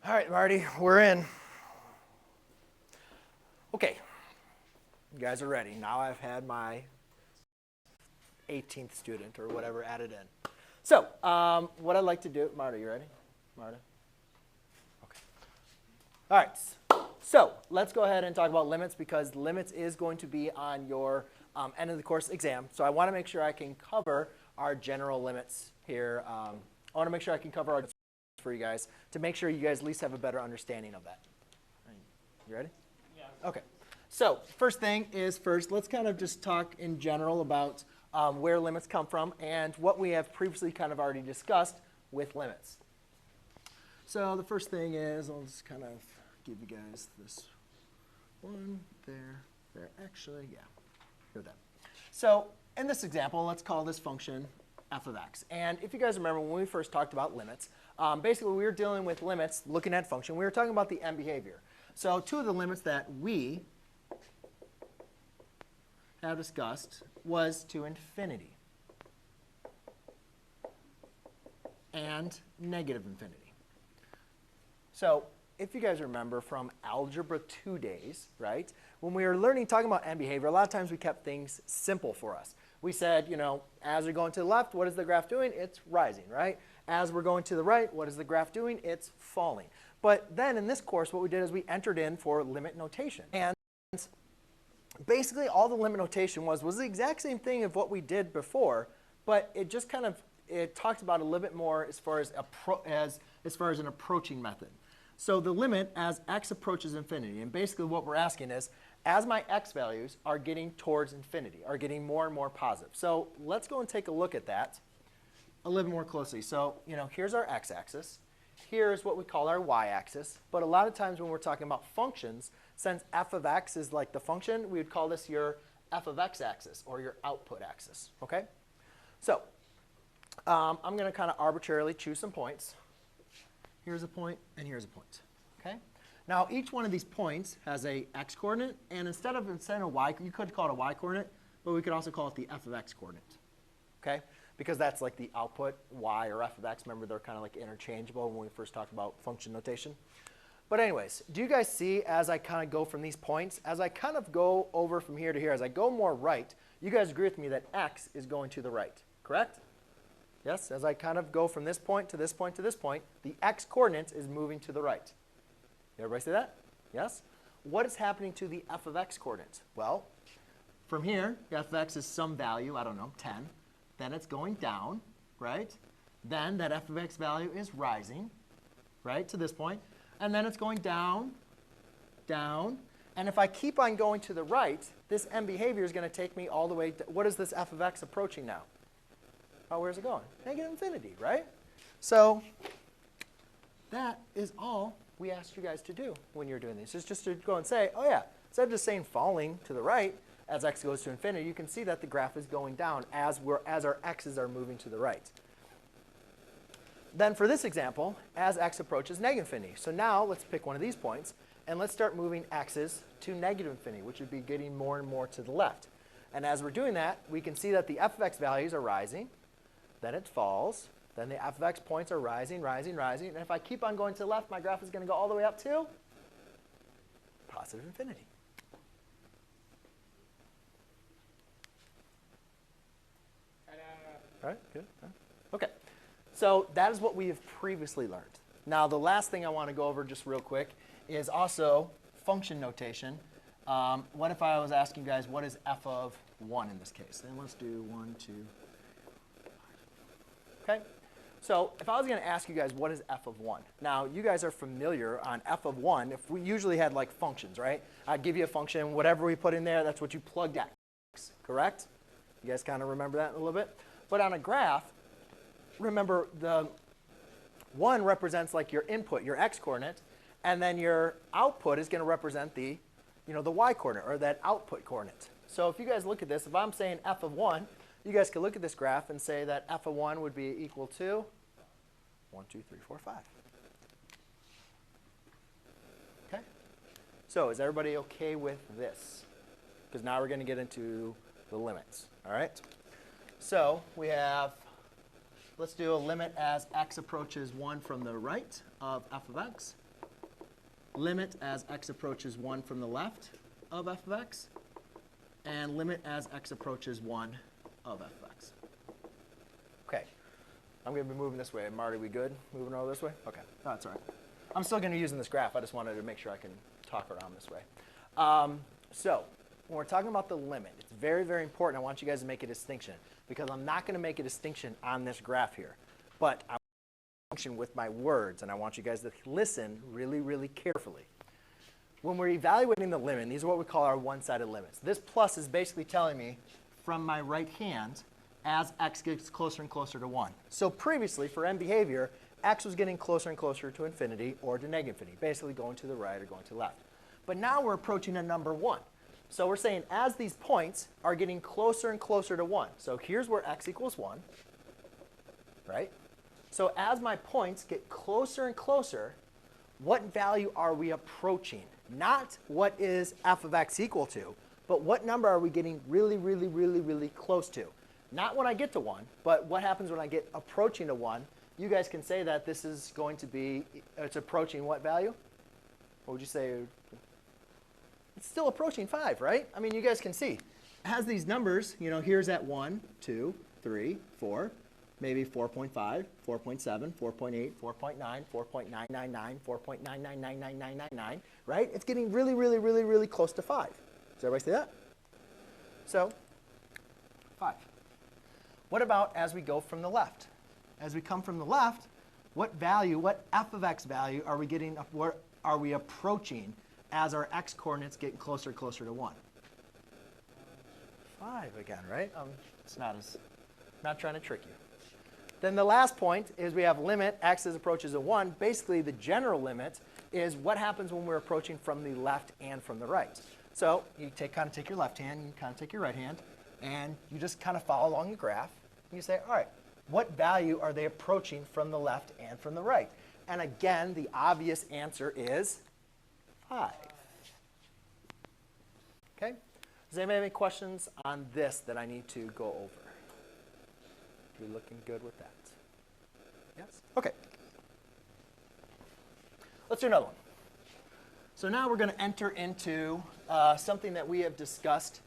All right, Marty, we're in. Okay, you guys are ready. Now I've had my 18th student or whatever added in. So, what I'd like to do, Marta, you ready? Marta? Okay. All right, so let's go ahead and talk about limits because limits is going to be on your end of the course exam. So I want to make sure I can cover our general limits here. I want to make sure I can cover our for you guys to make sure you guys at least have a better understanding of that. You ready? Yeah. Okay. So first thing is let's kind of just talk in general about where limits come from and what we have previously kind of already discussed with limits. So the first thing is, I'll just kind of give you guys this one there. Actually, yeah, here with that. So in this example, let's call this function f of x. And if you guys remember when we first talked about limits, basically we were dealing with limits, looking at function. We were talking about the end behavior. So two of the limits that we have discussed was to infinity and negative infinity. So if you guys remember from Algebra 2 days, right, when we were talking about end behavior, a lot of times we kept things simple for us. We said, you know, as we're going to the left, what is the graph doing? It's rising, right? As we're going to the right, what is the graph doing? It's falling. But then in this course, what we did is we entered in for limit notation. And basically all the limit notation was the exact same thing of what we did before, but it just kind of, it talked about a little bit more as far as an approaching method. So the limit as x approaches infinity, and basically what we're asking is, as my x values are getting towards infinity, are getting more and more positive. So let's go and take a look at that a little more closely. So, you know, here's our x-axis. Here's what we call our y-axis. But a lot of times when we're talking about functions, since f of x is like the function, we would call this your f of x axis or your output axis. Okay? So I'm going to kind of arbitrarily choose some points. Here's a point, and here's a point. Okay? Now, each one of these points has a x-coordinate, and instead of a y, you could call it a y-coordinate, but we could also call it the f of x coordinate. Okay? Because that's like the output, y or f of x. Remember, they're kind of like interchangeable when we first talked about function notation. But anyways, do you guys see as I kind of go from these points, as I kind of go over from here to here, as I go more right, you guys agree with me that x is going to the right, correct? Yes, as I kind of go from this point to this point to this point, the x-coordinate is moving to the right. Everybody see that? Yes? What is happening to the f of x coordinate? Well, from here, the f of x is some value, I don't know, 10. Then it's going down, right? Then that f of x value is rising, right, to this point. And then it's going down, down. And if I keep on going to the right, this end behavior is going to take me all the way to, what is this f of x approaching now? Oh, where's it going? Negative infinity, right? So that is all we asked you guys to do when you're doing this. It's just to go and say, oh yeah, instead of just saying falling to the right as x goes to infinity, you can see that the graph is going down as our x's are moving to the right. Then for this example, as x approaches negative infinity. So now let's pick one of these points, and let's start moving x's to negative infinity, which would be getting more and more to the left. And as we're doing that, we can see that the f of x values are rising. Then it falls. Then the f of x points are rising, rising, rising. And if I keep on going to the left, my graph is going to go all the way up to positive infinity. All right, good. OK. So that is what we have previously learned. Now, the last thing I want to go over just real quick is also function notation. What if I was asking you guys, what is f of 1 in this case? Then let's do 1, 2, 5. OK? So if I was going to ask you guys, what is f of 1? Now, you guys are familiar on f of 1. If we usually had like functions, right? I'd give you a function. Whatever we put in there, that's what you plugged x. Correct? You guys kind of remember that a little bit? But on a graph, remember the 1 represents like your input, your x-coordinate. And then your output is going to represent the, the y-coordinate or that output coordinate. So if you guys look at this, if I'm saying f of 1, you guys can look at this graph and say that f of 1 would be equal to 1, 2, 3, 4, 5. OK? So is everybody OK with this? Because now we're going to get into the limits. All right? So we have, let's do a limit as x approaches 1 from the right of f of x. limit as x approaches 1 from the left of f of x, and limit as x approaches 1 of f of x. Okay. I'm going to be moving this way. Marty, we good? Moving over this way? Okay. No, that's all right. I'm still going to be using this graph. I just wanted to make sure I can talk around this way. So when we're talking about the limit, it's very, very important. I want you guys to make a distinction, because I'm not going to make a distinction on this graph here. But I want to distinction with my words, and I want you guys to listen really, really carefully. When we're evaluating the limit, these are what we call our one-sided limits. This plus is basically telling me from my right hand as x gets closer and closer to 1. So previously, for m behavior, x was getting closer and closer to infinity or to negative infinity, basically going to the right or going to the left. But now we're approaching a number 1. So we're saying as these points are getting closer and closer to 1. So here's where x equals 1, right? So as my points get closer and closer, what value are we approaching? Not what is f of x equal to, but what number are we getting really, really, really, really close to? Not when I get to 1, but what happens when I get approaching to 1? You guys can say that this is going to be, it's approaching what value? What would you say? It's still approaching 5, right? I mean, you guys can see. It has these numbers, you know, here's at 1, 2, 3, 4, maybe 4.5, 4.7, 4.8, 4.9, 4.999, 4.9999999, right? It's getting really, really, really, really close to 5. Does everybody see that? So, 5. What about as we go from the left? As we come from the left, what value, what f of x value are we getting, what are we approaching as our x coordinates get closer and closer to 1? 5 again, right? It's not trying to trick you. Then the last point is we have limit x as approaches a 1. Basically, the general limit is what happens when we're approaching from the left and from the right. So you kind of take your left hand, you kind of take your right hand, and you just kind of follow along the graph. And you say, all right, what value are they approaching from the left and from the right? And again, the obvious answer is 5. Okay? Does anybody have any questions on this that I need to go over? Are we looking good with that? Yes? Okay. Let's do another one. So now we're going to enter into something that we have discussed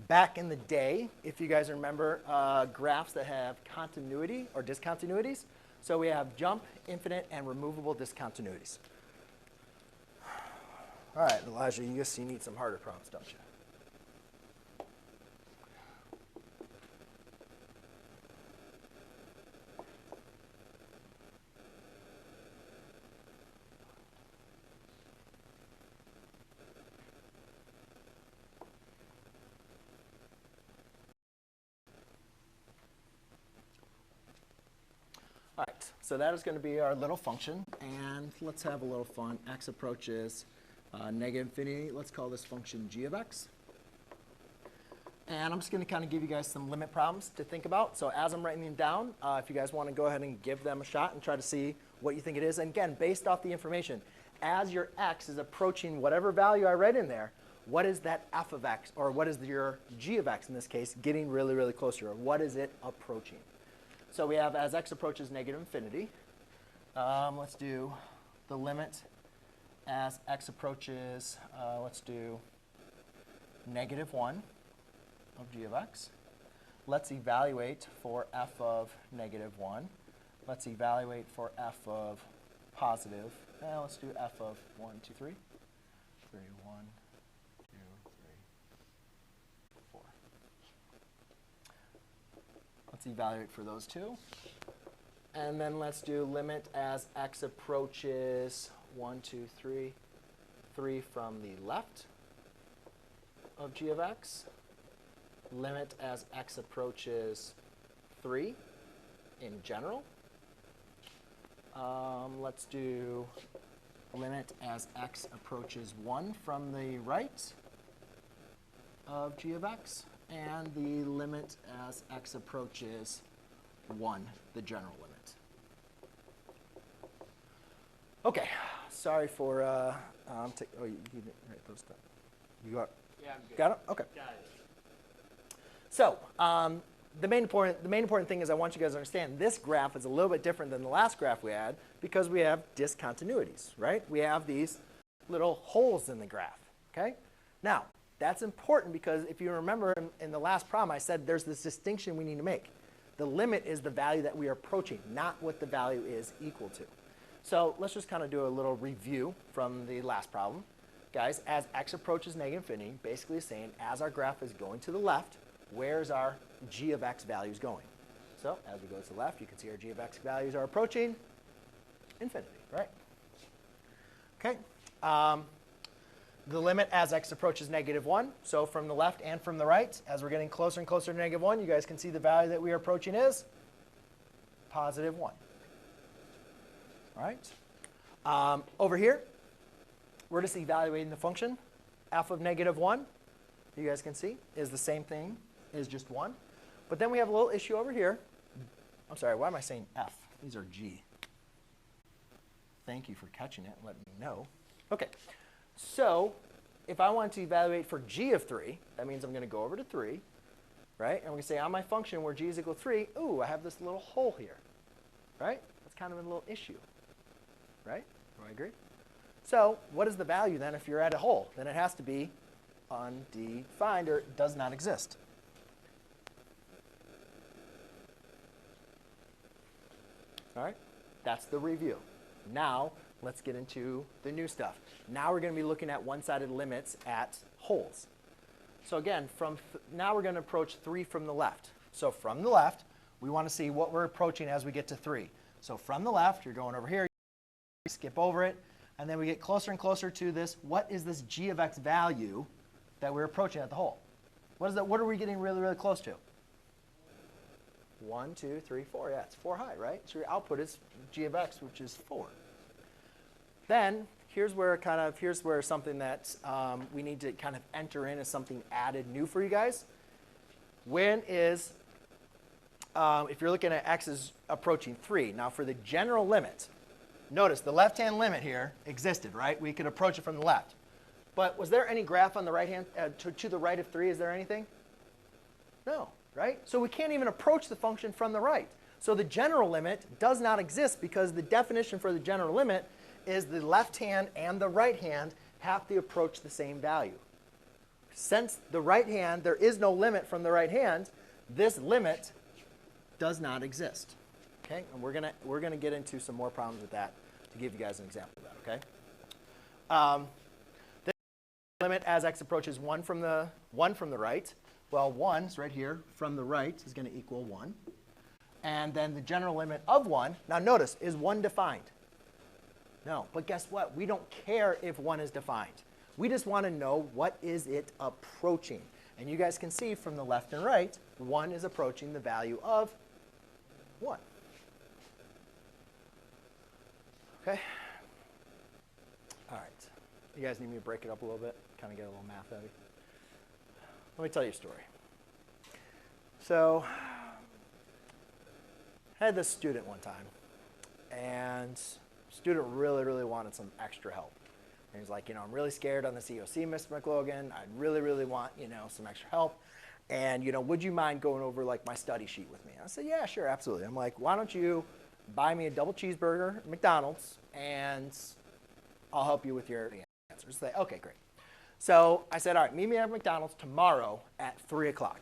back in the day, if you guys remember, graphs that have continuity or discontinuities. So we have jump, infinite, and removable discontinuities. All right, Elijah, you need some harder problems, don't you? All right, so that is going to be our little function, and let's have a little fun. X approaches negative infinity. Let's call this function g of x. And I'm just going to kind of give you guys some limit problems to think about. So as I'm writing them down, if you guys want to go ahead and give them a shot and try to see what you think it is. And again, based off the information, as your x is approaching whatever value I write in there, what is that f of x, or what is your g of x in this case, getting really, really closer, or what is it approaching? So we have as x approaches negative infinity. Let's do the limit as x approaches, let's do negative 1 of g of x. Let's evaluate for f of negative 1. Let's evaluate for f of positive. Let's do f of 1, 2, 3. 3, 1, 2, 3, 4. Let's evaluate for those two. And then let's do limit as x approaches 1, 2, 3, 3 from the left of g of x. Limit as x approaches 3 in general. Let's do limit as x approaches 1 from the right of g of x, and the limit as x approaches 1, the general limit. Okay, sorry for, oh, you didn't write those down. You got, Yeah, I'm good. got it? Okay. Got it. So the main important thing is I want you guys to understand this graph is a little bit different than the last graph we had because we have discontinuities, right? We have these little holes in the graph, okay? Now, that's important because if you remember in the last problem, I said there's this distinction we need to make. The limit is the value that we are approaching, not what the value is equal to. So let's just kind of do a little review from the last problem. Guys, as x approaches negative infinity, basically saying as our graph is going to the left, where's our g of x values going? So as we go to the left, you can see our g of x values are approaching infinity, right? Okay. The limit as x approaches -1. So from the left and from the right, as we're getting closer and closer to -1, you guys can see the value that we are approaching is +1. All right. Over here, we're just evaluating the function. F of -1, you guys can see, is the same thing, is just 1. But then we have a little issue over here. I'm sorry, why am I saying F? These are G. Thank you for catching it and letting me know. OK. So if I want to evaluate for g of 3, that means I'm going to go over to 3, right? And we're going to say on my function where g is equal to 3, ooh, I have this little hole here, right? That's kind of a little issue, right? Do I agree? So what is the value then if you're at a hole? Then it has to be undefined or it does not exist. All right? That's the review. Now, let's get into the new stuff. Now we're going to be looking at one-sided limits at holes. So again, now we're going to approach 3 from the left. So from the left, we want to see what we're approaching as we get to 3. So from the left, you're going over here, you skip over it, and then we get closer and closer to this. What is this g of x value that we're approaching at the hole? What is that? What are we getting really, really close to? 1, 2, 3, 4. Yeah, it's 4 high, right? So your output is g of x, which is 4. Then here's where something that we need to kind of enter in as something added new for you guys. When is, if you're looking at x is approaching 3. Now for the general limit, notice the left-hand limit here existed, right? We could approach it from the left. But was there any graph on the right hand, to the right of 3? Is there anything? No, right? So we can't even approach the function from the right. So the general limit does not exist because the definition for the general limit is the left hand and the right hand have to approach the same value. Since the right hand, there is no limit from the right hand, this limit does not exist. Okay? And we're gonna get into some more problems with that to give you guys an example of that, okay? The limit as x approaches 1 from the right, well, 1's right here from the right is going to equal 1. And then the general limit of 1, now notice, is 1 defined? No, but guess what? We don't care if 1 is defined. We just want to know what is it approaching. And you guys can see from the left and right, 1 is approaching the value of 1. Okay? All right. You guys need me to break it up a little bit? Kind of get a little math heavy. Let me tell you a story. So I had this student one time, and student really, really wanted some extra help. And he's like, I'm really scared on this EOC, Mr. McLogan. I'd really, really want, some extra help. And, would you mind going over, like, my study sheet with me? I said, yeah, sure, absolutely. I'm like, why don't you buy me a double cheeseburger at McDonald's, and I'll help you with your answers. Say, okay, great. So I said, all right, meet me at McDonald's tomorrow at 3 o'clock.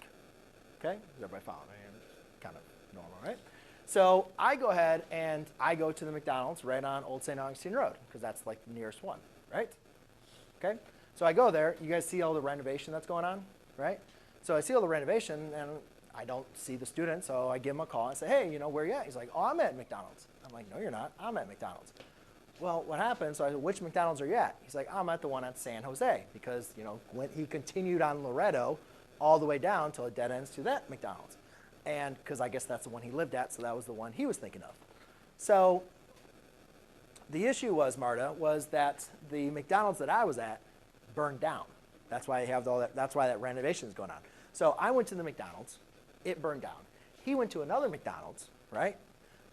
Okay? Is everybody following me? Kind of normal, right? So I go ahead and I go to the McDonald's right on Old St. Augustine Road, because that's like the nearest one, right? Okay? So I go there. You guys see all the renovation that's going on, right? So I see all the renovation, and I don't see the student, so I give him a call. I say, hey, where you at? He's like, oh, I'm at McDonald's. I'm like, no, you're not. I'm at McDonald's. Well, what happened? So I said, which McDonald's are you at? He's like, I'm at the one at San Jose, because when he continued on Loretto all the way down till it dead ends to that McDonald's. And because I guess that's the one he lived at, so that was the one he was thinking of. So the issue was, Marta, was that the McDonald's that I was at burned down. That's why I have all that. That's why that renovation is going on. So I went to the McDonald's. It burned down. He went to another McDonald's, right?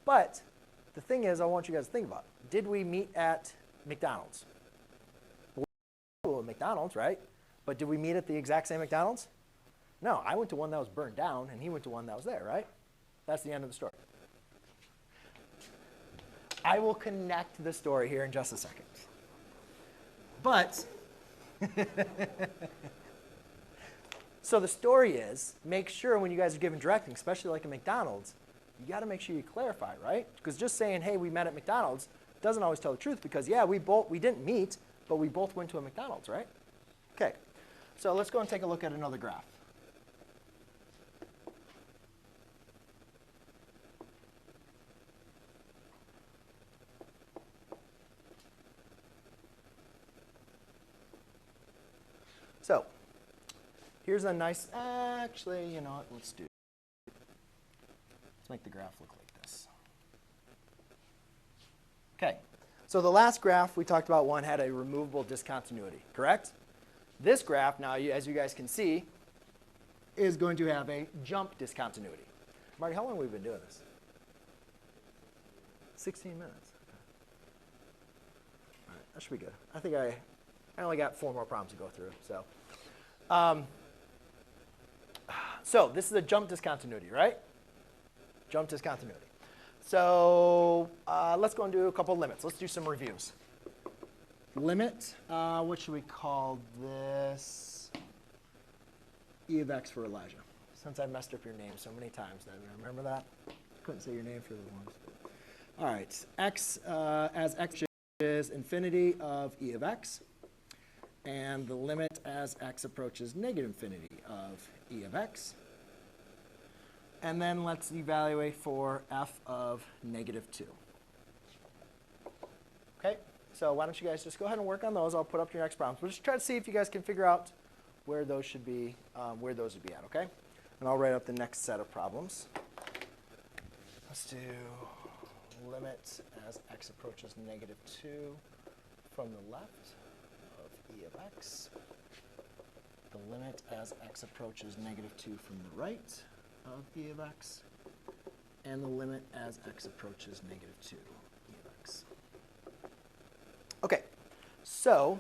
But the thing is, I want you guys to think about, did we meet at McDonald's? Well, at McDonald's, right? But did we meet at the exact same McDonald's? No, I went to one that was burned down, and he went to one that was there, right? That's the end of the story. I will connect the story here in just a second. But, so the story is, make sure when you guys are giving directing, especially like at McDonald's, you got to make sure you clarify, right? Because just saying, hey, we met at McDonald's doesn't always tell the truth because, yeah, we didn't meet, but we both went to a McDonald's, right? Okay, so let's go and take a look at another graph. So here's a nice, actually, you know what, let's make the graph look like this. Okay, so the last graph we talked about one had a removable discontinuity, correct? This graph now, as you guys can see, is going to have a jump discontinuity. Marty, how long have we been doing this? 16 minutes. Okay. All right, that should be good. I think I only got 4 more problems to go through. So this is a jump discontinuity, right? Jump discontinuity. So let's go and do a couple of limits. Let's do some reviews. Limit, what should we call this? E of x for Elijah. Since I messed up your name so many times, I remember that. Couldn't say your name for the ones. All right, x as x is infinity of e of x, and the limit as x approaches negative infinity of e of x. And then let's evaluate for f of negative 2. Okay, so why don't you guys just go ahead and work on those. I'll put up your next problems. We'll just try to see if you guys can figure out where those should be, where those would be at, okay? And I'll write up the next set of problems. Let's do limit as x approaches negative 2 from the left of e of x. The limit as x approaches negative 2 from the right of e of x, and the limit as x approaches negative 2 e of x. Okay, so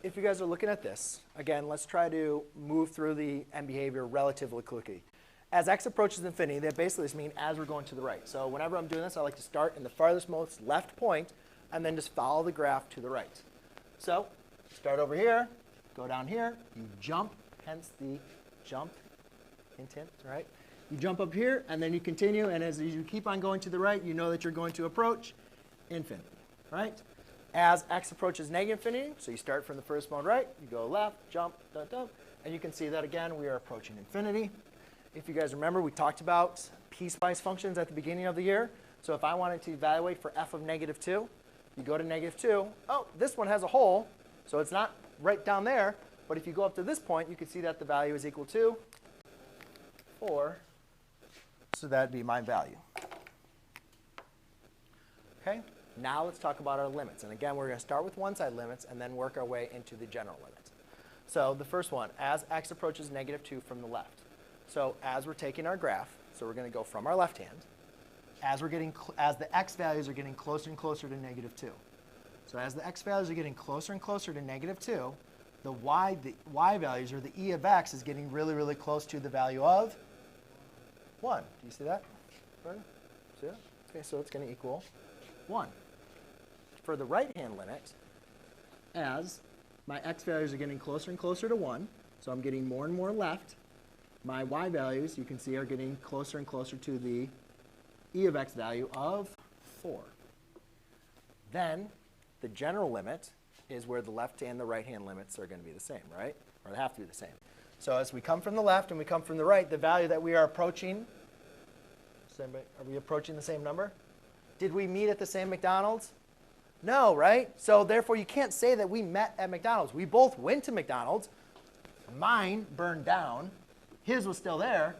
if you guys are looking at this, again, let's try to move through the end behavior relatively quickly. As x approaches infinity, that basically just means as we're going to the right. So whenever I'm doing this, I like to start in the farthest most left point and then just follow the graph to the right. So start over here, go down here, you jump, hence the jump hint, right? You jump up here, and then you continue, and as you keep on going to the right, you know that you're going to approach infinity, right? As x approaches negative infinity, so you start from the first mode right, you go left, jump, dun, dun, and you can see that again, we are approaching infinity. If you guys remember, we talked about piecewise functions at the beginning of the year. So if I wanted to evaluate for f of negative 2, you go to negative 2. Oh, this one has a hole, so it's not right down there. But if you go up to this point, you can see that the value is equal to 4. So that'd be my value. Okay, now let's talk about our limits. And again, we're going to start with one-side limits and then work our way into the general limit. So the first one, as x approaches negative 2 from the left. So as we're taking our graph, so we're going to go from our left hand, as the x values are getting closer and closer to negative 2. So as the x values are getting closer and closer to negative 2, the y values, or the e of x, is getting really, really close to the value of 1. Do you see that? See that? Okay, so it's going to equal 1. For the right-hand limit, as my x values are getting closer and closer to 1, so I'm getting more and more left, my y values, you can see, are getting closer and closer to the e of x value of 4. Then the general limit is where the left and the right-hand limits are going to be the same, right? Or they have to be the same. So as we come from the left and we come from the right, the value that we are approaching, are we approaching the same number? Did we meet at the same McDonald's? No, right? So therefore, you can't say that we met at McDonald's. We both went to McDonald's. Mine burned down. His was still there.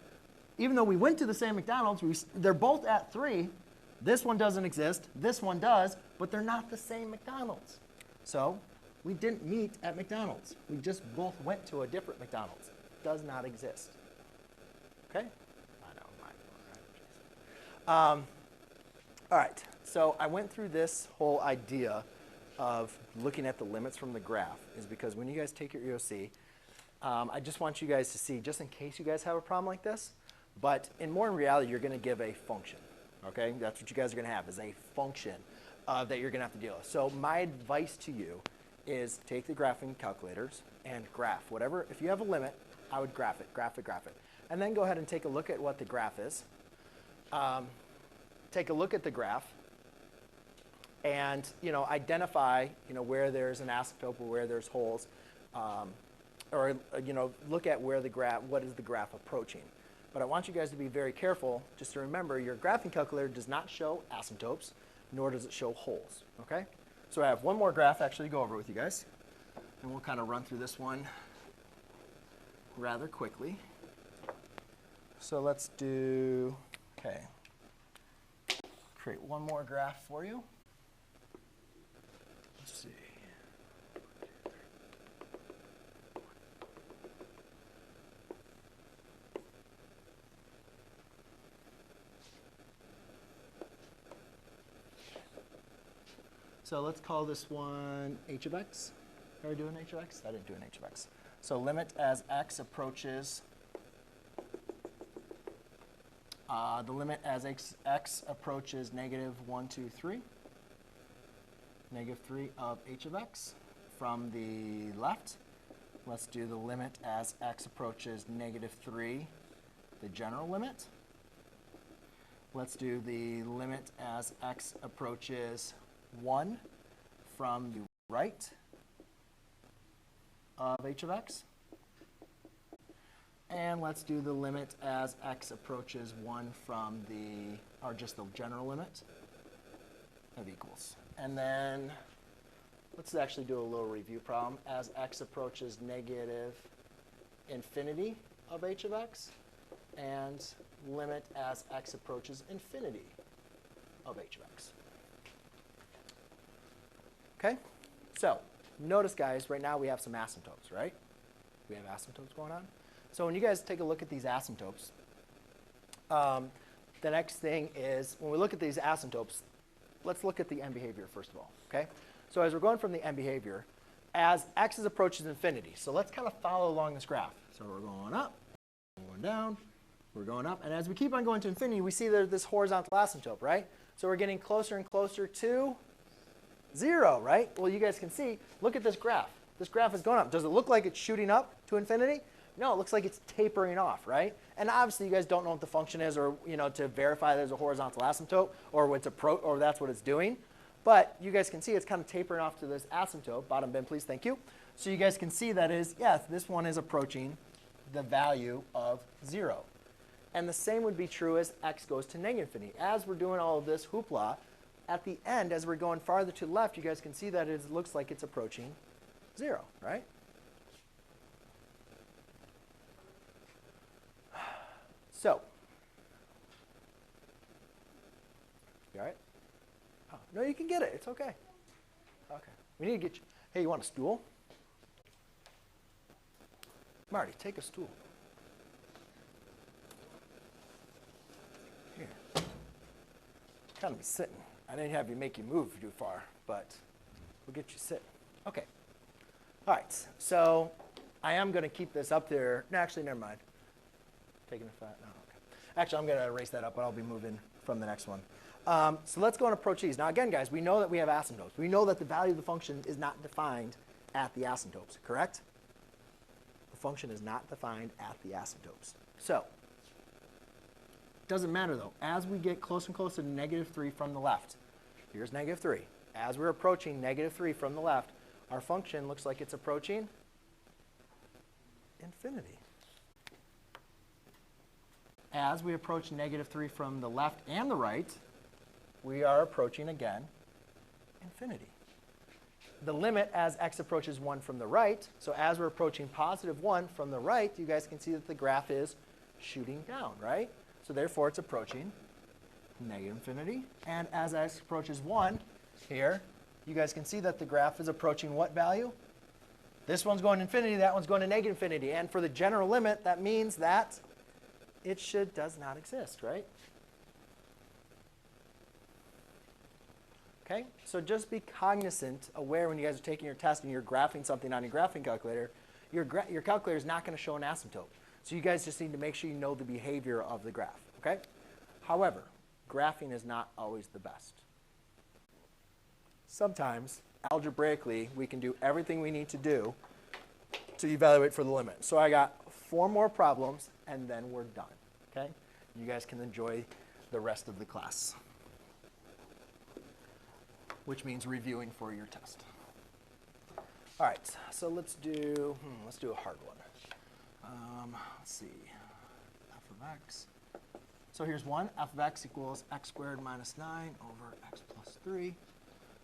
Even though we went to the same McDonald's, they're both at 3. This one doesn't exist. This one does. But they're not the same McDonald's. So we didn't meet at McDonald's. We just both went to a different McDonald's. Does not exist. Okay? I know. All right. So I went through this whole idea of looking at the limits from the graph is because when you guys take your EOC, I just want you guys to see, just in case you guys have a problem like this, but in reality, you're going to give a function. Okay? That's what you guys are going to have, is a function that you're going to have to deal with. So my advice to you is take the graphing calculators and graph whatever. If you have a limit, I would graph it. And then go ahead and take a look at what the graph is. Take a look at the graph and identify where there's an asymptote or where there's holes, or look at where what is the graph approaching. But I want you guys to be very careful just to remember your graphing calculator does not show asymptotes, nor does it show holes. Okay? So I have one more graph actually to go over with you guys, and we'll kind of run through this one rather quickly. So let's do, okay, create one more graph for you. Let's see. So let's call this one h of x. Are we doing h of x? I didn't do an h of x. So limit as x approaches, the limit as x approaches negative 1, 2, 3, negative 3 of h of x from the left. Let's do the limit as x approaches negative 3, the general limit. Let's do the limit as x approaches 1 from the right of h of x. And let's do the limit as x approaches 1 from just the general limit of equals. And then let's actually do a little review problem. As x approaches negative infinity of h of x, and limit as x approaches infinity of h of x. Okay? So notice, guys, right now we have some asymptotes, right? We have asymptotes going on. So when you guys take a look at these asymptotes, the next thing is, when we look at these asymptotes, let's look at the end behavior first of all, okay? So as we're going from the end behavior, as x approaches infinity, so let's kind of follow along this graph. So we're going up, we're going down, we're going up, and as we keep on going to infinity, we see there's this horizontal asymptote, right? So we're getting closer and closer to 0, right? Well, you guys can see, look at this graph. This graph is going up. Does it look like it's shooting up to infinity? No, it looks like it's tapering off, right? And obviously, you guys don't know what the function is, or to verify there's a horizontal asymptote, or that's what it's doing. But you guys can see it's kind of tapering off to this asymptote. Bottom bin, please. Thank you. So you guys can see that this one is approaching the value of 0. And the same would be true as x goes to negative infinity. As we're doing all of this hoopla, at the end, as we're going farther to the left, you guys can see that it looks like it's approaching 0, right? So, you all right? Oh, no, you can get it. It's okay. Okay. We need to get you. Hey, you want a stool? Marty, take a stool. Here. Kind of be sitting. I didn't have you make you move too far, but we'll get you sitting. Okay. All right. So I am going to keep this up there. No, actually, never mind. Taking a fat? No, okay. Actually, I'm going to erase that up, but I'll be moving from the next one. So let's go and approach these. Now, again, guys, we know that we have asymptotes. We know that the value of the function is not defined at the asymptotes, correct? The function is not defined at the asymptotes. So it doesn't matter, though. As we get closer and closer to negative 3 from the left, here's negative 3. As we're approaching negative 3 from the left, our function looks like it's approaching infinity. As we approach negative 3 from the left and the right, we are approaching, again, infinity. The limit as x approaches 1 from the right, so as we're approaching positive 1 from the right, you guys can see that the graph is shooting down, right? So therefore, it's approaching negative infinity. And as x approaches 1 here, you guys can see that the graph is approaching what value? This one's going to infinity, that one's going to negative infinity. And for the general limit, that means that it does not exist, right? Okay, so just be cognizant, aware when you guys are taking your test and you're graphing something on your graphing calculator, your calculator is not going to show an asymptote. So you guys just need to make sure you know the behavior of the graph, okay? However, graphing is not always the best. sometimes, algebraically, we can do everything we need to do to evaluate for the limit. So I got 4 more problems, and then we're done. Okay? You guys can enjoy the rest of the class, which means reviewing for your test. All right, so let's do a hard one. Let's see, f of x. So here's one, f of x equals x squared minus 9 over x plus 3.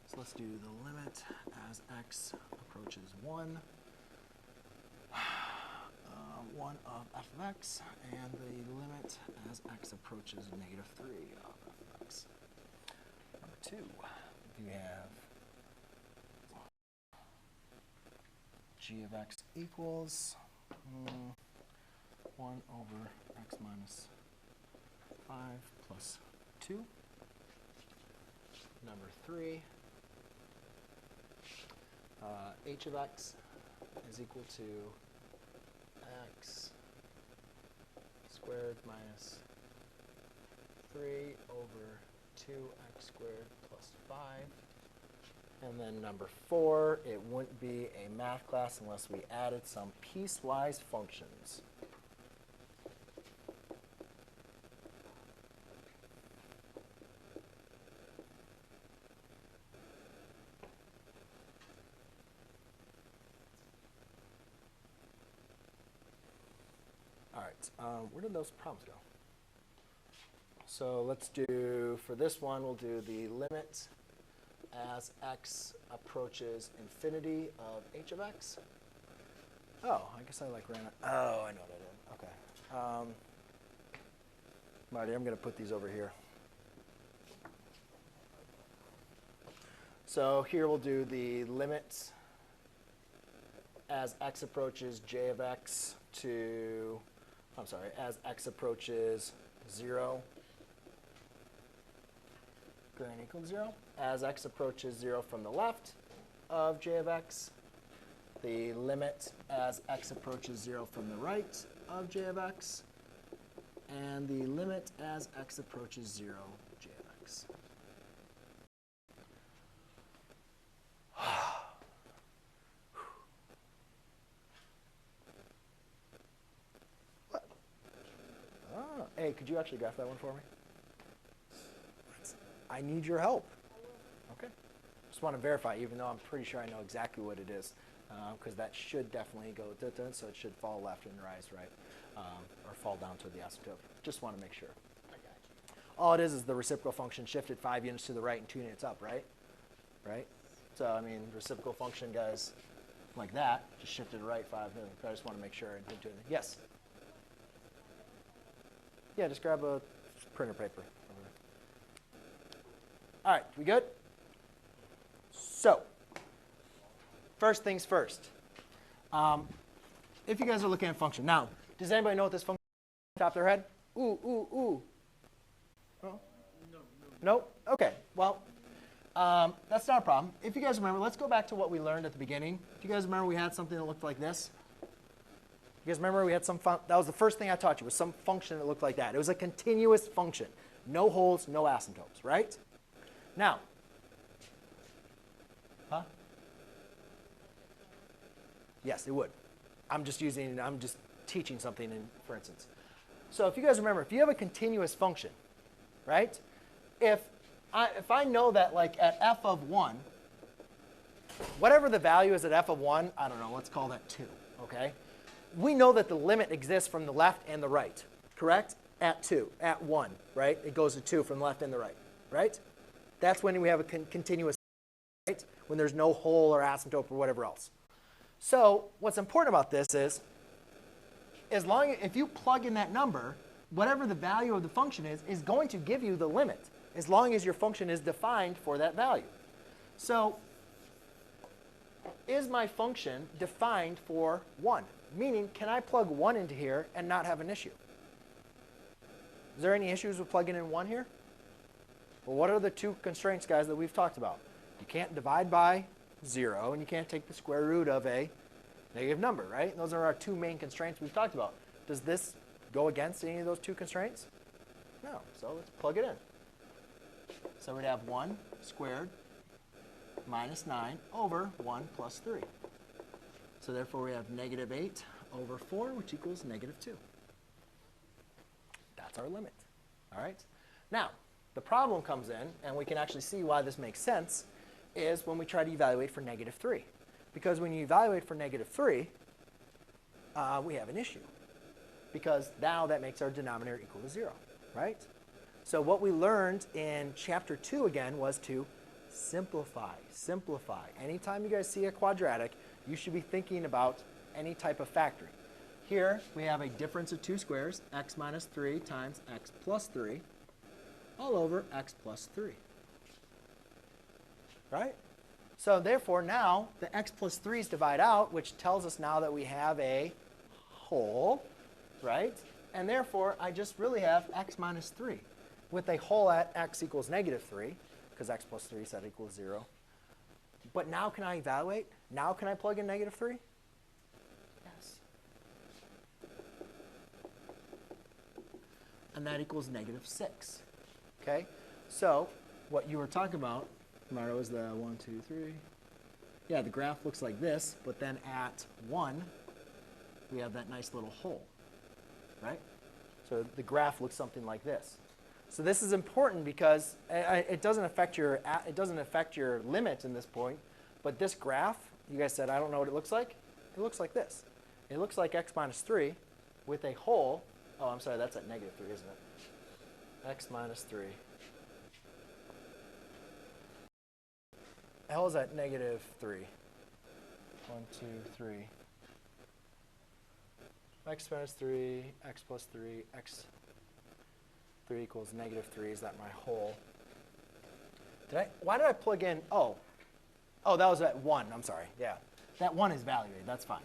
So let's do the limit as x approaches 1. 1 of f of x, and the limit as x approaches negative 3 of f of x. Number 2, we have g of x equals 1 over x minus 5 plus 2. Number 3, h of x is equal to x squared minus 3 over 2x squared plus 5. And then number 4, it wouldn't be a math class unless we added some piecewise functions. All right, where did those problems go? So let's do, for this one, we'll do the limit as x approaches infinity of h of x. Oh, I guess I ran it. Oh, I know what I did. Okay. Marty, I'm going to put these over here. So here we'll do the limit as x approaches j of x to, as x approaches 0. Greater than or equal to 0. As x approaches 0 from the left of j of x, the limit as x approaches 0 from the right of j of x, and the limit as x approaches 0 j of x. What? Oh, hey, could you actually graph that one for me? I need your help. Okay. Just want to verify, even though I'm pretty sure I know exactly what it is, because that should definitely go, so it should fall left and rise right, or fall down to the asymptote. Just want to make sure. I got you. All it is the reciprocal function shifted 5 units to the right and 2 units up, right? Right? So, I mean, reciprocal function, guys, like that, just shifted to right 5 units. I just want to make sure I didn't do anything. Yes? Yeah, just grab a printer paper. All right, we good? So, first things first. If you guys are looking at function. Now, does anybody know what this function is top of their head? Ooh, ooh, ooh. No? No? Okay, well, that's not a problem. If you guys remember, let's go back to what we learned at the beginning. If you guys remember, we had something that looked like this. You guys remember we had some that was the first thing I taught you, was some function that looked like that. It was a continuous function. No holes, no asymptotes, right? Now, yes, it would. I'm just teaching something, for instance. So if you guys remember, if you have a continuous function, right? If I know that like at f of 1, whatever the value is at f of 1, I don't know, let's call that 2, okay? We know that the limit exists from the left and the right, correct? At 2, at 1, right? It goes to 2 from the left and the right, right? That's when we have a continuous, right? When there's no hole or asymptote or whatever else. So what's important about this is, if you plug in that number, whatever the value of the function is going to give you the limit, as long as your function is defined for that value. So is my function defined for 1? Meaning, can I plug 1 into here and not have an issue? Is there any issues with plugging in 1 here? Well, what are the 2 constraints, guys, that we've talked about? You can't divide by 0, and you can't take the square root of a negative number, right? Those are our 2 main constraints we've talked about. Does this go against any of those 2 constraints? No. So let's plug it in. So we'd have 1 squared minus 9 over 1 plus 3. So therefore, we have negative 8 over 4, which equals negative 2. That's our limit. All right? Now, the problem comes in, and we can actually see why this makes sense, is when we try to evaluate for negative 3. Because when you evaluate for negative 3, we have an issue. Because now that makes our denominator equal to 0, right? So what we learned in chapter 2 again was to simplify, simplify. Anytime you guys see a quadratic, you should be thinking about any type of factoring. Here we have a difference of two squares, x minus 3 times x plus 3, all over x plus 3. Right? So therefore now the x plus 3's divide out, which tells us now that we have a whole, right? And therefore I just really have x minus 3 with a whole at x equals negative 3, because x plus 3 said equals 0. But now can I evaluate? Now can I plug in negative 3? Yes. And that equals negative 6. Okay? So what you were talking about, Mario, is the 1, 2, 3. Yeah, the graph looks like this, but then at 1, we have that nice little hole, right? So the graph looks something like this. So this is important because it doesn't affect your limit in this point, but this graph, you guys said I don't know what it looks like. It looks like this. It looks like x minus 3 with a hole. Oh, I'm sorry, that's at negative 3, isn't it? X minus 3. L is at negative 3. 1, 2, 3. X minus 3, x plus 3, x 3 equals negative 3. Is that my whole? Why did I plug in? Oh, that was at 1. I'm sorry. Yeah. That 1 is evaluated. That's fine.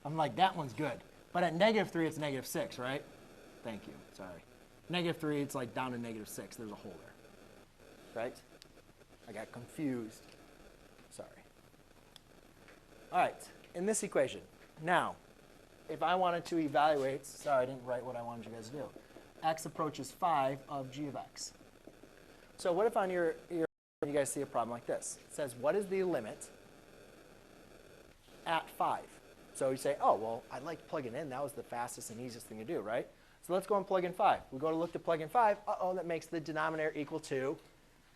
I'm like, that one's good. But at negative 3, it's negative 6, right? Thank you. Sorry. Negative 3, it's like down to negative 6. There's a hole there. Right? I got confused. Sorry. All right. In this equation, now, if I wanted to evaluate, sorry, I didn't write what I wanted you guys to do. X approaches 5 of g of x. So what if on your you guys see a problem like this? It says, what is the limit at 5? So you say, oh, well, I like plugging in. That was the fastest and easiest thing to do, right? So let's go and plug in 5. We go to look to plug in 5. Uh-oh, that makes the denominator equal to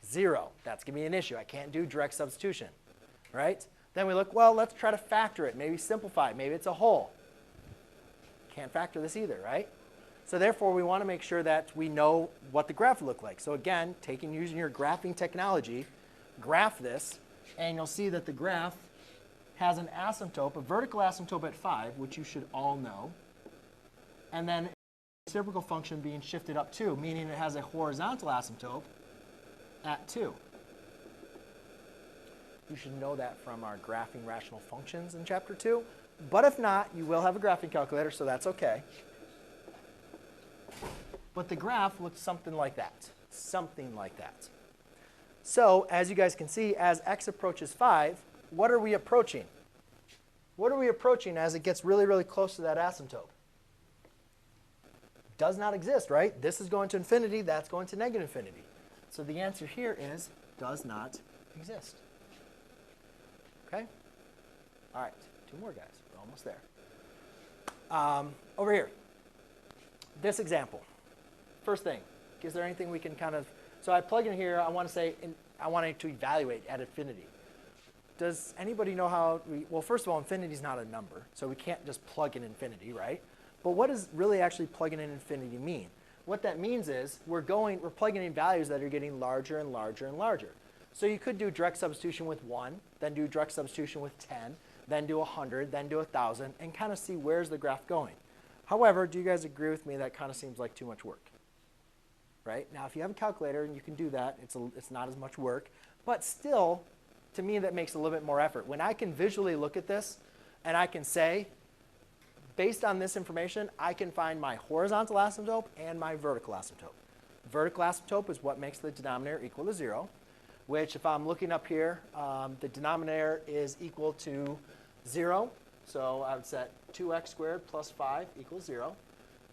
0. That's going to be an issue. I can't do direct substitution, right? Then we look, well, let's try to factor it. Maybe simplify it. Maybe it's a whole. Can't factor this either, right? So therefore, we want to make sure that we know what the graph would look like. So again, using your graphing technology, graph this, and you'll see that the graph has an asymptote, a vertical asymptote at 5, which you should all know, and then a reciprocal function being shifted up 2, meaning it has a horizontal asymptote at 2. You should know that from our graphing rational functions in chapter 2. But if not, you will have a graphing calculator, so that's OK. But the graph looks something like that. Something like that. So as you guys can see, as x approaches 5, what are we approaching? What are we approaching as it gets really, really close to that asymptote? Does not exist, right? This is going to infinity. That's going to negative infinity. So the answer here is does not exist. OK? All right. 2 more guys. We're almost there. Over here. This example. First thing, is there anything we can kind of, so I plug in here, I want to say, I want it to evaluate at infinity. Does anybody know how, well, first of all, infinity is not a number, so we can't just plug in infinity, right? But what does really actually plugging in infinity mean? What that means is we're plugging in values that are getting larger and larger and larger. So you could do direct substitution with 1, then do direct substitution with 10, then do 100, then do 1,000, and kind of see where's the graph going. However, do you guys agree with me that kind of seems like too much work? Right? Now, if you have a calculator and you can do that, it's not as much work. But still, to me, that makes a little bit more effort. When I can visually look at this and I can say, based on this information, I can find my horizontal asymptote and my vertical asymptote. Vertical asymptote is what makes the denominator equal to 0, which if I'm looking up here, the denominator is equal to 0. So I would set 2x squared plus 5 equals 0.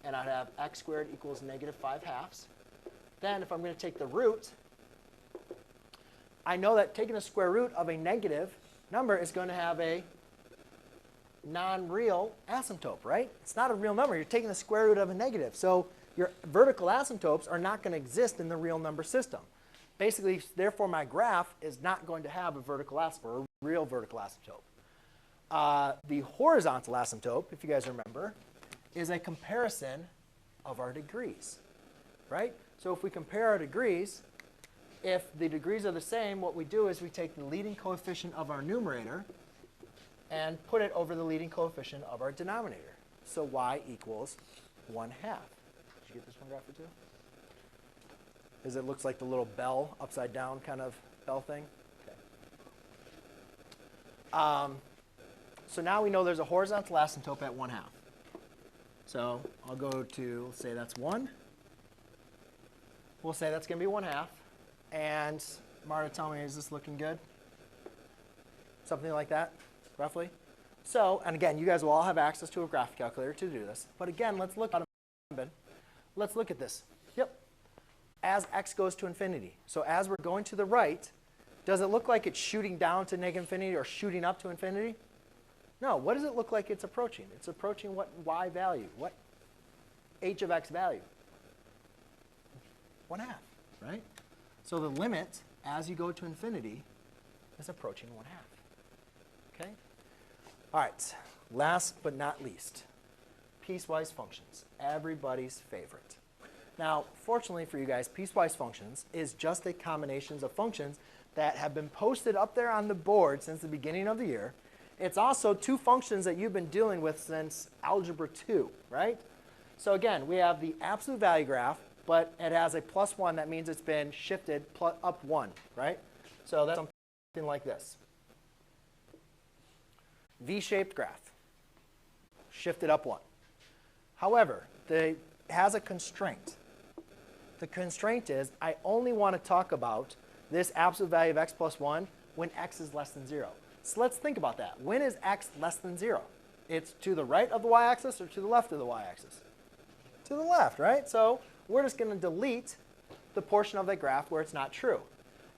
And I'd have x squared equals negative 5 halves. Then if I'm going to take the root, I know that taking the square root of a negative number is going to have a non-real asymptote, right? It's not a real number. You're taking the square root of a negative. So your vertical asymptotes are not going to exist in the real number system. Basically, therefore, my graph is not going to have a vertical asymptote, or a real vertical asymptote. The horizontal asymptote, if you guys remember, is a comparison of our degrees, right? So if we compare our degrees, if the degrees are the same, what we do is we take the leading coefficient of our numerator and put it over the leading coefficient of our denominator. So y equals 1/2. Did you get this one graph too? Because it looks like the little bell, upside down kind of bell thing. Okay. So now we know there's a horizontal asymptote at 1/2. So I'll go to, let's say that's 1. We'll say that's going to be 1/2. And Marta, tell me, is this looking good? Something like that, roughly? So, and again, you guys will all have access to a graph calculator to do this. But again, let's look at this. Yep. As x goes to infinity. So as we're going to the right, does it look like it's shooting down to negative infinity or shooting up to infinity? No. What does it look like it's approaching? It's approaching what y value? What h of x value? 1/2, right? So the limit as you go to infinity is approaching 1/2. Okay? All right. Last but not least, piecewise functions. Everybody's favorite. Now, fortunately for you guys, piecewise functions is just a combination of functions that have been posted up there on the board since the beginning of the year. It's also 2 functions that you've been dealing with since Algebra 2, right? So again, we have the absolute value graph, but it has a +1. That means it's been shifted up 1, right? So that's something like this. V-shaped graph, shifted up 1. However, it has a constraint. The constraint is I only want to talk about this absolute value of x plus 1 when x is less than 0. So let's think about that. When is x less than 0? It's to the right of the y-axis or to the left of the y-axis? To the left, right? So we're just going to delete the portion of the graph where it's not true.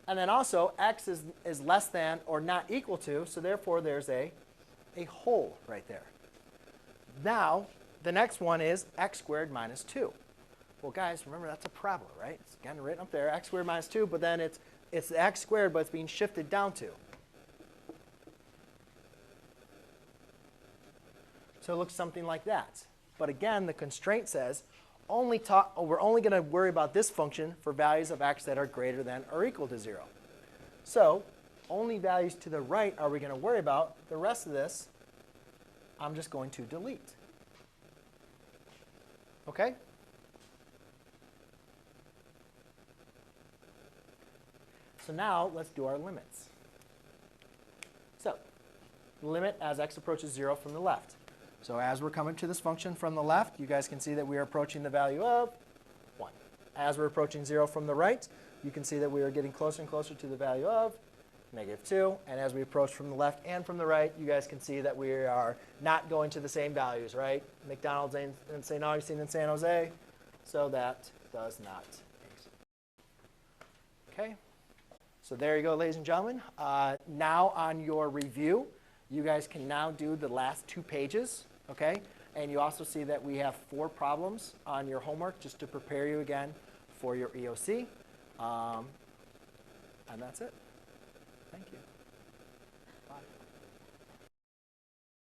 And then also, x is less than or not equal to, so therefore there's a hole right there. Now, the next one is x squared minus 2. Well, guys, remember that's a parabola, right? It's again written up there, x squared minus 2, but then it's x squared, but it's being shifted down 2. So it looks something like that. But again, the constraint says we're only going to worry about this function for values of x that are greater than or equal to 0. So only values to the right are we going to worry about. The rest of this, I'm just going to delete. OK? So now let's do our limits. So limit as x approaches 0 from the left. So as we're coming to this function from the left, you guys can see that we are approaching the value of 1. As we're approaching 0 from the right, you can see that we are getting closer and closer to the value of -2. And as we approach from the left and from the right, you guys can see that we are not going to the same values, right? McDonald's in St. Augustine and San Jose, so that does not exist. OK? So there you go, ladies and gentlemen. Now on your review, you guys can now do the last 2 pages, OK? And you also see that we have 4 problems on your homework just to prepare you again for your EOC. And that's it. Thank you.